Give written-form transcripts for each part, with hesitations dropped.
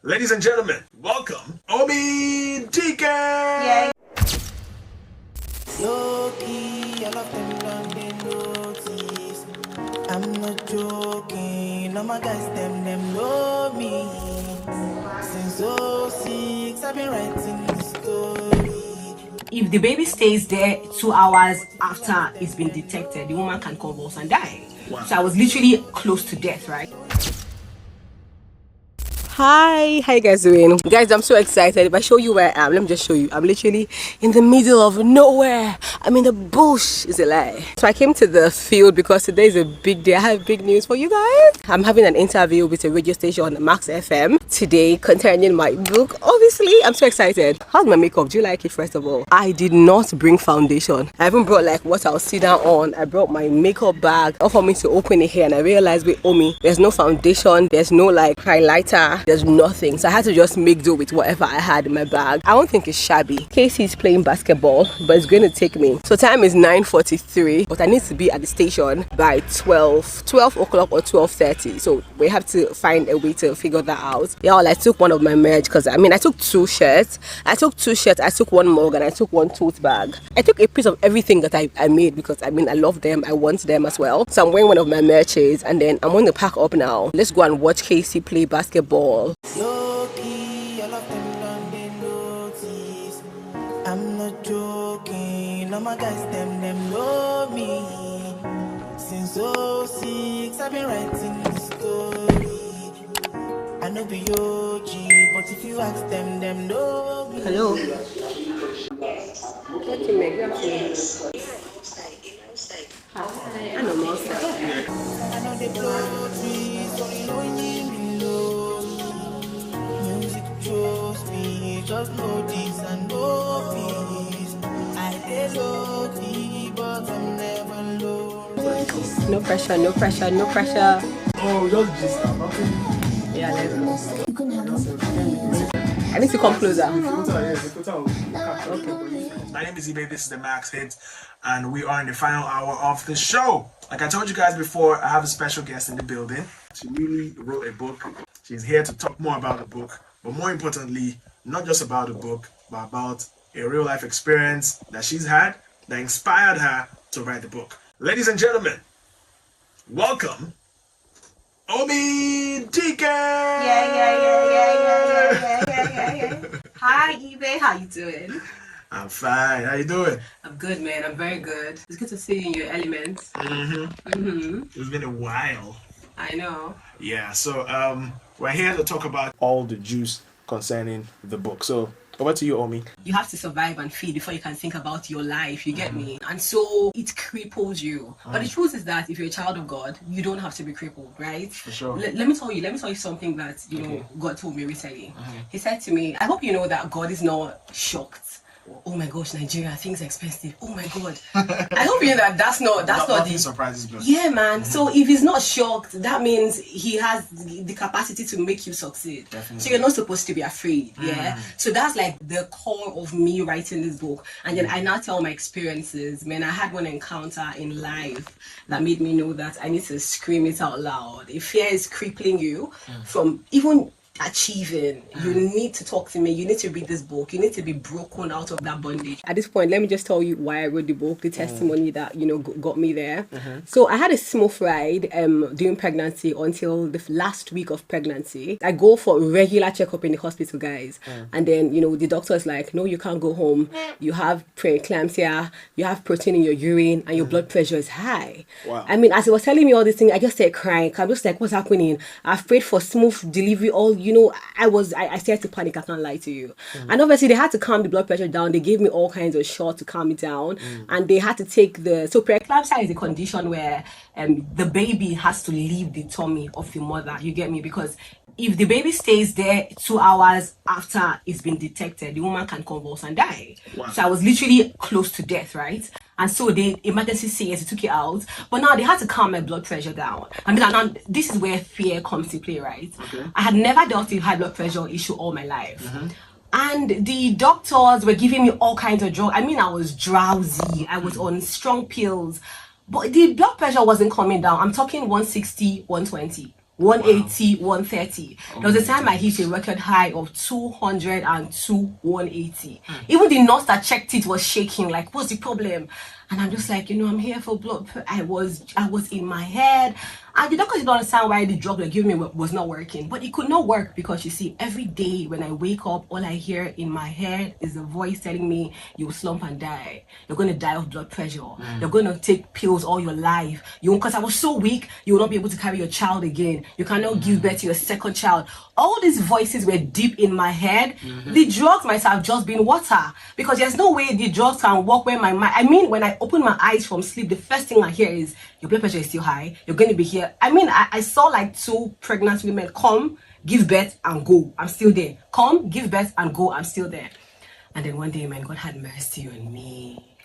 Ladies and gentlemen, welcome Odike! Yeah. Loki, all of them done they notice. I'm not joking, all my guys them know me. Since '06, I've been writing this story. If the baby stays there 2 hours after it's been detected, the woman can convulse and die. Wow. So I was literally close to death, right? Hi, how you guys doing? Guys, I'm so excited. If I show you where I am, let me just show you. I'm literally in the middle of nowhere. I'm in the bush. It's a lie. So I came to the field because today is a big day. I have big news for you guys. I'm having an interview with a radio station on Max FM today concerning my book. Obviously, I'm so excited. How's my makeup? Do you like it first of all? I did not bring foundation. I haven't brought like what I'll sit down on. I brought my makeup bag all for me to open it here, and I realized with Omie, there's no foundation, there's no like highlighter, there's nothing, so I had to just make do with whatever I had in my bag. I don't think it's shabby. Casey's playing basketball, but it's going to take me. So time is 9:43, but I need to be at the station by 12 o'clock or 12:30. So we have to find a way to figure that out. Yeah, I took one of my merch because I took two shirts. I took one mug, and I took one tote bag. I took a piece of everything that I made because I love them. I want them as well. So I'm wearing one of my merches, and then I'm going to pack up now. Let's go and watch Casey play basketball. Loki, all of them done they notice. I'm not joking, all my guys them know me. Since '06, I've been writing this story. I know be OG, but if you ask them know me. Hello. I know most. I know they blow trees, only knowing you below. Music chose me, just know this and know peace. I did low-key, but I'm never low. No pressure, no pressure, no pressure. Oh, just okay. Yeah, let's go. I need to come closer. Okay. My name is Ibe, this is the Max Hits, and we are in the final hour of the show. Like I told you guys before, I have a special guest in the building. She really wrote a book. She's here to talk more about the book, but more importantly, not just about the book, but about a real life experience that she's had that inspired her to write the book. Ladies and gentlemen, welcome Odike! Yeah. Hi, Ibe. How you doing? I'm fine. How you doing? I'm good, man. I'm very good. It's good to see you in your element. It's been a while. I know. Yeah, so we're here to talk about all the juice concerning the book. So over to you, Omie. You have to survive and feed before you can think about your life. You get me? And so it cripples you. But the truth is that if you're a child of God, you don't have to be crippled, right? For sure. Let me tell you something that know God told me recently. He said to me, I hope you know that God is not shocked. Oh my gosh, Nigeria, things are expensive. Oh my God. I hope you know that that's not Nothing surprises me. Yeah, man. So if he's not shocked, that means he has the capacity to make you succeed. Definitely. So you're not supposed to be afraid. Yeah. So that's like the core of me writing this book. And then I now tell my experiences. Man, I had one encounter in life that made me know that I need to scream it out loud. If fear is crippling you from even achieving, you need to talk to me. You need to read this book. You need to be broken out of that bondage. At this point, let me just tell you why I wrote the book, the testimony that got me there. So I had a smooth ride during pregnancy until the last week of pregnancy. I go for regular checkup in the hospital, guys, and then the doctor is like, no, you can't go home. You have preeclampsia, you have protein in your urine, and your blood pressure is high. Wow. As he was telling me all these things, I just started crying. I'm just like, what's happening? I've prayed for smooth delivery all. I started to panic, I can't lie to you. And obviously they had to calm the blood pressure down. They gave me all kinds of shots to calm it down. And they had to take so preeclampsia is a condition where the baby has to leave the tummy of the mother. You get me? Because if the baby stays there 2 hours after it's been detected, the woman can convulse and die. Wow. So I was literally close to death, right? And so the emergency CS took it out. But now they had to calm my blood pressure down. And now this is where fear comes to play, right? Okay. I had never dealt with high blood pressure issue all my life. And the doctors were giving me all kinds of drugs. I was drowsy. I was on strong pills. But the blood pressure wasn't coming down. I'm talking 160, 120. 180, 130. There was a time I hit a record high of 202, 180. Even the nurse that checked it was shaking, like, what's the problem? And I'm just like, I'm here for blood. I was in my head. And the doctor didn't understand why the drug they gave me was not working. But it could not work because, you see, every day when I wake up, all I hear in my head is a voice telling me, you will slump and die. You're going to die of blood pressure. You're going to take pills all your life. Because I was so weak, you will not be able to carry your child again. You cannot give birth to your second child. All these voices were deep in my head. The drugs might have just been water. Because there's no way the drugs can work where my mind... I mean, when I open my eyes from sleep, the first thing I hear is, your blood pressure is still high. You're going to be here. I mean, I saw like 2 pregnant women come, give birth, and go. I'm still there. Come, give birth, and go. I'm still there. And then one day, man, God had mercy on me.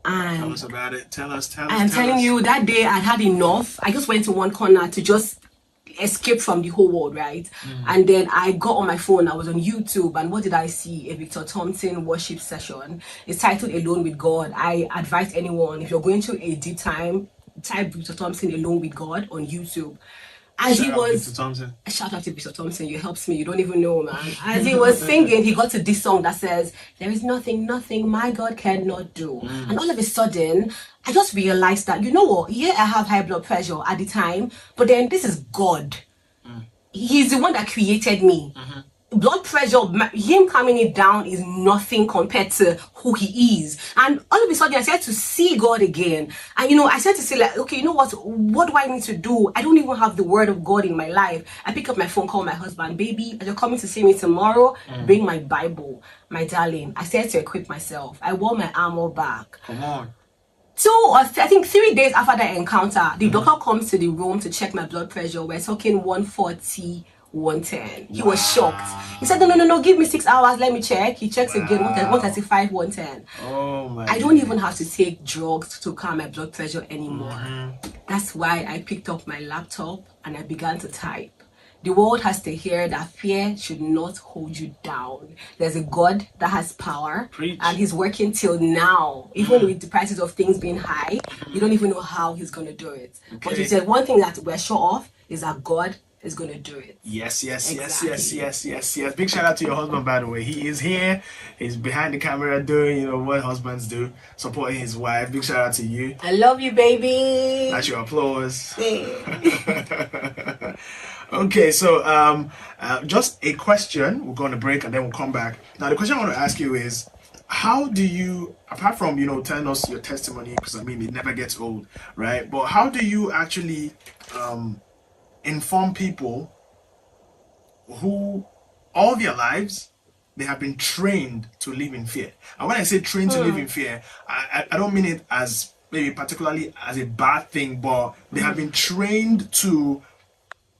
And tell us about it. Tell us. I'm telling you, that day I had enough. I just went to one corner to just escape from the whole world, right? And then I got on my phone. I was on YouTube, and what did I see? A Victor Thompson worship session. It's titled Alone with God. I advise anyone, if you're going through a deep time, type Victor Thompson Alone with God on YouTube. As he was, shout out to Victor Thompson, you helped me, you don't even know, man. As he was singing, he got to this song that says, there is nothing my God cannot do. And all of a sudden, I just realized that, you know what, yeah, I have high blood pressure at the time, but then this is God. He's the one that created me. Blood pressure, him calming it down is nothing compared to who he is. And all of a sudden I started to see God again. And I started to say, like, okay, you know what do I need to do? I don't even have the word of God in my life. I pick up my phone, call my husband, baby, are you coming to see me tomorrow? Bring my Bible, my darling. I started to equip myself. I wore my armor back. Come on. 2 or I think 3 days after that encounter, the doctor comes to the room to check my blood pressure. We're talking 140, 110. He was shocked. He said, no, give me 6 hours, let me check. He checks again, 135, 110. Oh my I don't even have to take drugs to calm my blood pressure anymore. That's why I picked up my laptop and I began to type. The world has to hear that fear should not hold you down. There's a God that has power. Preach. And he's working till now. Even with the prices of things being high, you don't even know how he's going to do it. Okay. But he said one thing that we're sure of is that God is going to do it. Yes. Exactly. Big shout out to your husband, by the way. He is here. He's behind the camera doing, what husbands do, supporting his wife. Big shout out to you. I love you, baby. That's your applause. Okay, so just a question. We're going to break and then we'll come back. Now, the question I want to ask you is, how do you, apart from, telling us your testimony, because I mean, it never gets old, right? But how do you actually inform people who all their lives they have been trained to live in fear? And when I say trained to live in fear, I don't mean it as maybe particularly as a bad thing, but they have been trained to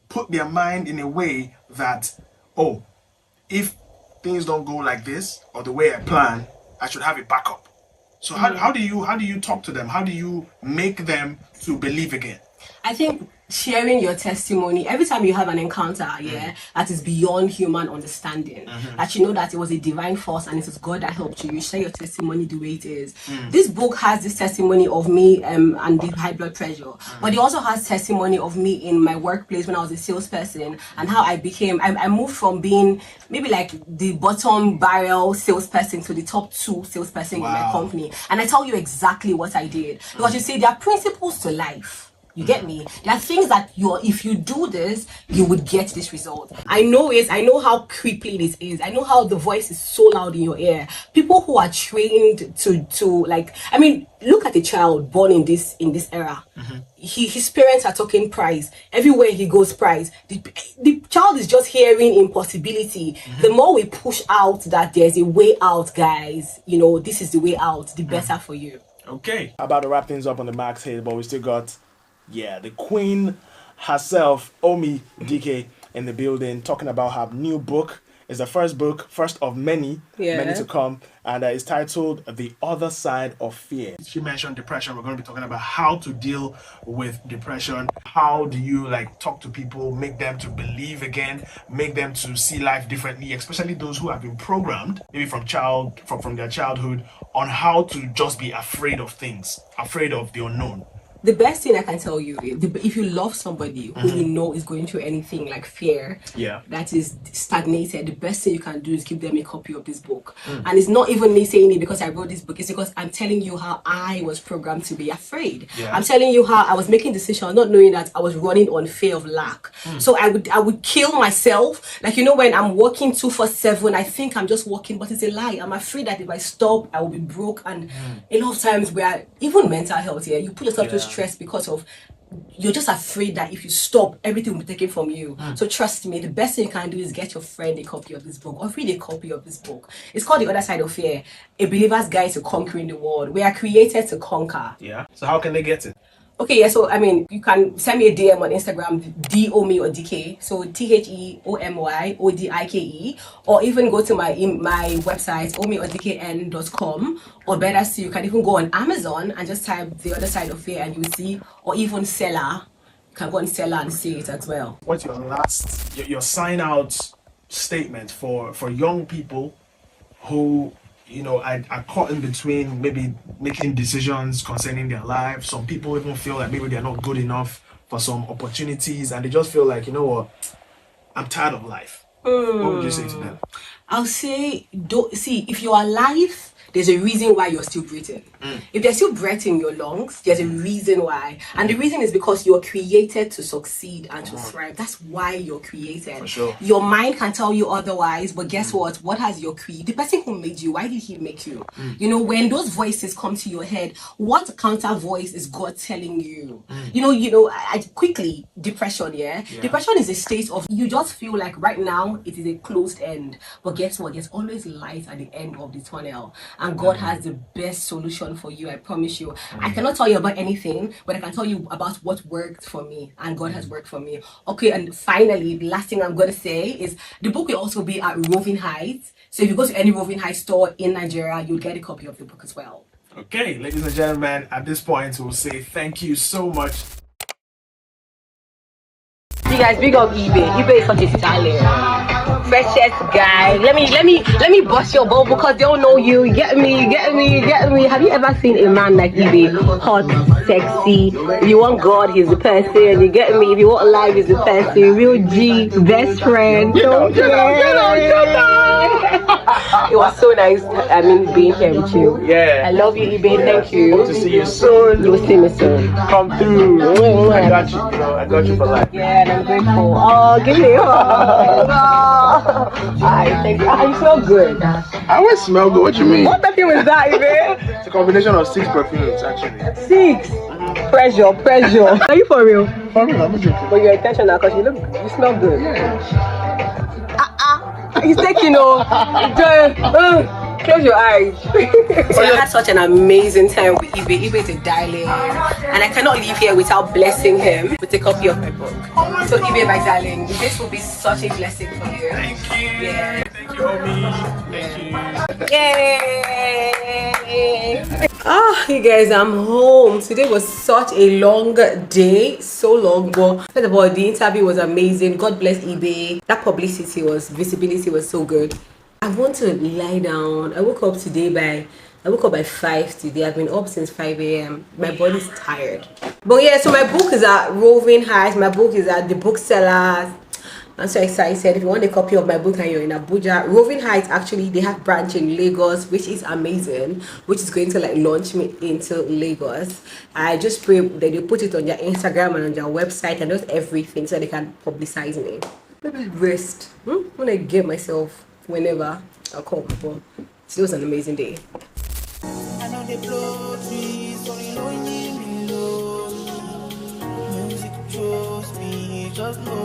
put their mind in a way that, oh, if things don't go like this or the way I plan, I should have a backup. So how do you talk to them? How do you make them to believe again? I think sharing your testimony every time you have an encounter, that is beyond human understanding, that you know that it was a divine force and it was God that helped you. You share your testimony the way it is. This book has this testimony of me and the high blood pressure, but it also has testimony of me in my workplace when I was a salesperson and how I moved from being maybe like the bottom barrel salesperson to the top 2 salesperson in my company. And I tell you exactly what I did, because you see, there are principles to life. You get me? There are things that if you do this, you would get this result. I know it. I know how crippled it is. I know how the voice is so loud in your ear. People who are trained to like, I mean, look at a child born in this era. His parents are talking price. Everywhere he goes, price. The child is just hearing impossibility. The more we push out that there's a way out, guys, this is the way out, the better for you. Okay. About to wrap things up on the max head, but we still got the queen herself, Omie Odike, in the building, talking about her new book. It's the first of many to come, and it's titled The Other Side of Fear. She mentioned depression. We're going to be talking about how to deal with depression. How do you talk to people, make them to believe again, make them to see life differently, especially those who have been programmed, maybe from their childhood, on how to just be afraid of things, afraid of the unknown. The best thing I can tell you, if you love somebody who you know is going through anything like fear, that is stagnated, the best thing you can do is give them a copy of this book. And it's not even me saying it because I wrote this book, it's because I'm telling you how I was programmed to be afraid. I'm telling you how I was making decisions not knowing that I was running on fear of lack. So I would kill myself. Like, you know, when I'm working 2-4-7, I think I'm just working, but it's a lie. I'm afraid that if I stop, I will be broke. And a lot of times where even mental health, you put yourself to stress because of you're just afraid that if you stop, everything will be taken from you. So trust me, the best thing you can do is get your friend a copy of this book or read a copy of this book. It's called The Other Side of Fear, A Believer's Guide to Conquering the World. We are created to conquer. So how can they get it? Okay, so I mean, you can send me a DM on Instagram, Omie Odike, so TheOmyOdike, or even go to my website, omieodikn.com, or better still, you can even go on Amazon and just type The Other Side of Fear and you'll see, or even Seller, you can go on Seller and see it as well. What's your sign out statement for young people who, you know, are caught in between maybe making decisions concerning their lives? Some people even feel like maybe they're not good enough for some opportunities and they just feel like, you know what, I'm tired of life. What would you say to them? I'll say, if you're alive, there's a reason why you're still breathing. If there's still breath in your lungs, there's a reason why. And the reason is because you're created to succeed and to thrive. That's why you're created. For sure. Your mind can tell you otherwise, but guess what? What has your the person who made you, why did he make you? You know, when those voices come to your head, what counter voice is God telling you? You know, I quickly, depression, Depression is a state of, you just feel like right now it is a closed end. But guess what? There's always light at the end of the tunnel. And God has the best solution for you, I promise you. I cannot tell you about anything, but I can tell you about what worked for me. And God has worked for me. Okay, and finally, the last thing I'm going to say is the book will also be at Roving Heights. So if you go to any Roving Heights store in Nigeria, you'll get a copy of the book as well. Okay, ladies and gentlemen, at this point, we'll say thank you so much. You guys, big up eBay. eBay is such a talent. Freshest guy. Let me bust your bubble because they don't know you. Get me. Have you ever seen a man like eBay? Hot, sexy. If you want God, he's the person. You get me? If you want life, he's the person. Real G, best friend. Get out. It was so nice, being here with you. Yeah. I love you, eBay. Thank you. Hope to see you soon. You will see me soon. Come through. I got you, I got you for life. Yeah, and I'm grateful. Oh, give me a hug. Thank you. You smell good. I always smell good. What you mean? What perfume is that, Ibe? It's a combination of 6 perfumes, actually. 6. Pressure. Are you for real? For real, I'm joking. But you're intentional because you smell good. He's taking close your eyes. So I had such an amazing time with Ibe. Ibe is a darling, and I cannot leave here without blessing him with a copy of my book. So Ibe, my darling, this will be such a blessing for you. Thank you. Yeah. Thank you, Omie. Thank you. Yay! You guys, I'm home. Today was such a long day, so long. But first of all, the interview was amazing. God bless eBay. That visibility was so good. I want to lie down. I woke up by 5 today. I've been up since 5 a.m. My body's tired. But yeah, so my book is at Roving Heights. My book is at the booksellers. I'm so excited. If you want a copy of my book and you're in Abuja, Roving Heights, actually they have branch in Lagos, which is amazing, which is going to launch me into Lagos. I just pray that they put it on their Instagram and on their website and just everything so they can publicize me. Maybe rest when I get myself whenever I'll come. But it was an amazing day. I know they blow trees, only know you below. Music chose me, just know